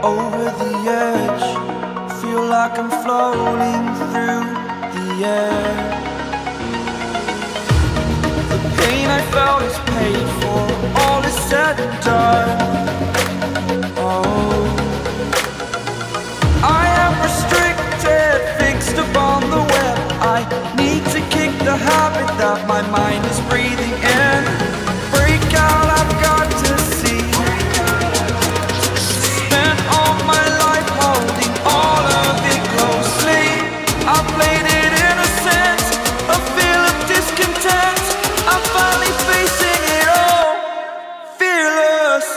over the edge. Feel like I'm floating through the air. The pain I felt is paid for, all is said and done. Oh, I am restricted, fixed upon the web. I need to kick the habit that my mind is breathing in. Break out, I've got to see. Spent all my life holding all of it closely. I played it innocent, a feel of discontent. I'm finally facing it all, fearless.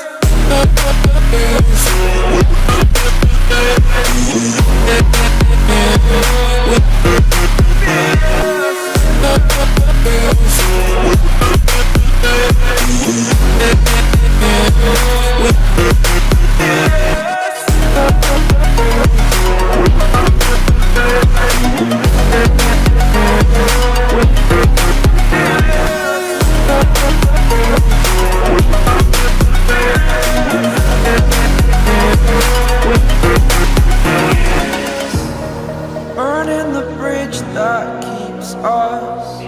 Burning the bridge that keeps us.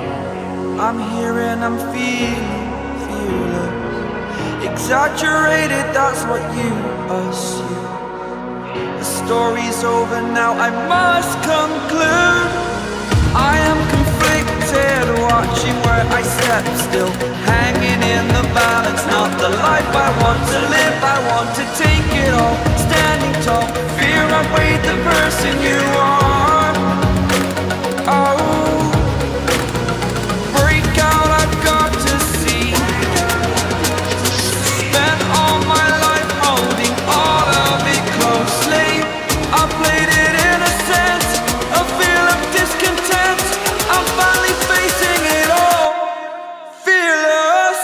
I'm here and I'm feeling fearless. Exaggerated, that's what you assume. The story's over now, I must conclude. I am conflicted, watching where I step still, hanging in the balance. Not the life I want to live, I want to take it all. Standing tall, fear I weighed the person you are. Oh, break out, I've got to see. Spent all my life holding all of it closely. I played it innocent, a feel of discontent. I'm finally facing it all, fearless.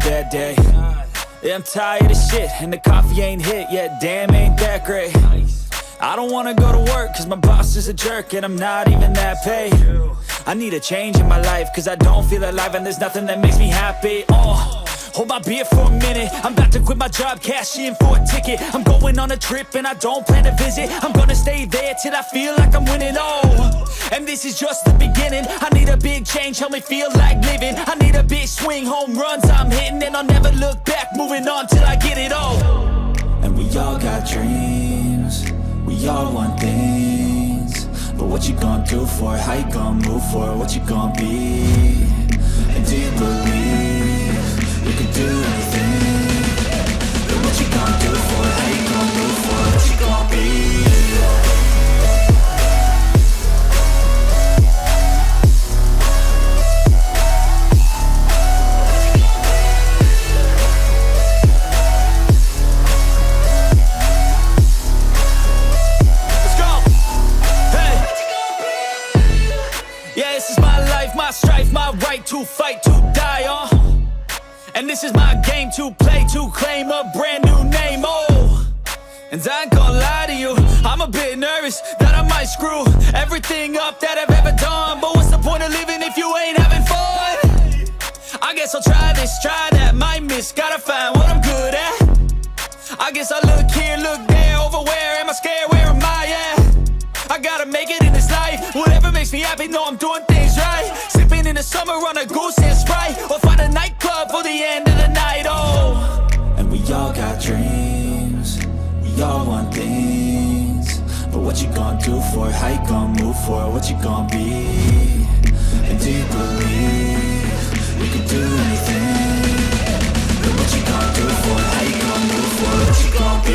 bad day. Yeah, I'm tired of shit, and the coffee ain't hit yet. Damn, ain't that great. I don't wanna go to work, cause my boss is a jerk, and I'm not even that paid. I need a change in my life, cause I don't feel alive, and there's nothing that makes me happy. Hold my beer for a minute. I'm about to quit my job, cash in for a ticket. I'm going on a trip and I don't plan to visit. I'm gonna stay there till I feel like I'm winning. And this is just the beginning. I need a big change, help me feel like living. I need a big swing, home runs I'm hitting, and I'll never look back, moving on till I get it all. And we all got dreams, we all want things, but what you gonna do for it? How you gonna move for it? What you gonna be? And do you believe you can do anything? But what you gonna do for it? How you gonna move for it? What you gonna be? Let's go! Hey! Yeah, this is my life, my strife, my right to fight, to die on. And this is my game to play, to claim a brand new name, And I ain't gonna lie to you, I'm a bit nervous that I might screw everything up that I've ever done. But what's the point of living if you ain't having fun? I guess I'll try this, try that, might miss, gotta find what I'm good at. I guess I look here, look there, over where am I scared, where am I at? I gotta make it in this life, whatever makes me happy, know I'm doing things right. Sipping in the summer on a goose and Sprite, or find a nightclub for the end of the night, And we all got dreams, we all want things, but what you gonna do for it? How you gonna move for it? What you gonna be? And do you believe you can do anything? But what you gonna do for it? How you gonna move for it? What you gonna be?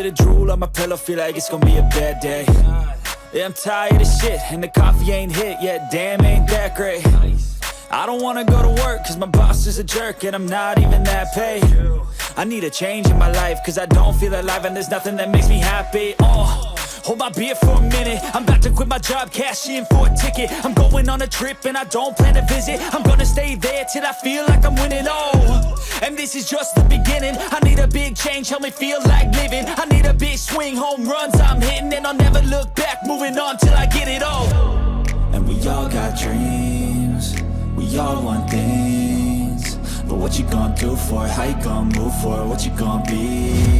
bit of drool on my pillow, feel like it's gonna be a bad day. Yeah, I'm tired of shit, and the coffee ain't hit yet, damn, ain't that great. I don't wanna go to work, cause my boss is a jerk, and I'm not even that paid. I need a change in my life, cause I don't feel alive, and there's nothing that makes me happy. Hold my beer for a minute, I'm about to quit my job, cash in for a ticket. I'm going on a trip and I don't plan to visit. I'm gonna stay there till I feel like I'm winning, and this is just the beginning. I need a big change, help me feel like living. I need a big swing, home runs I'm hitting, and I'll never look back, moving on till I get it all. And we all got dreams, we all want things, but what you gonna do for it? How you gonna move for it? What you gonna be?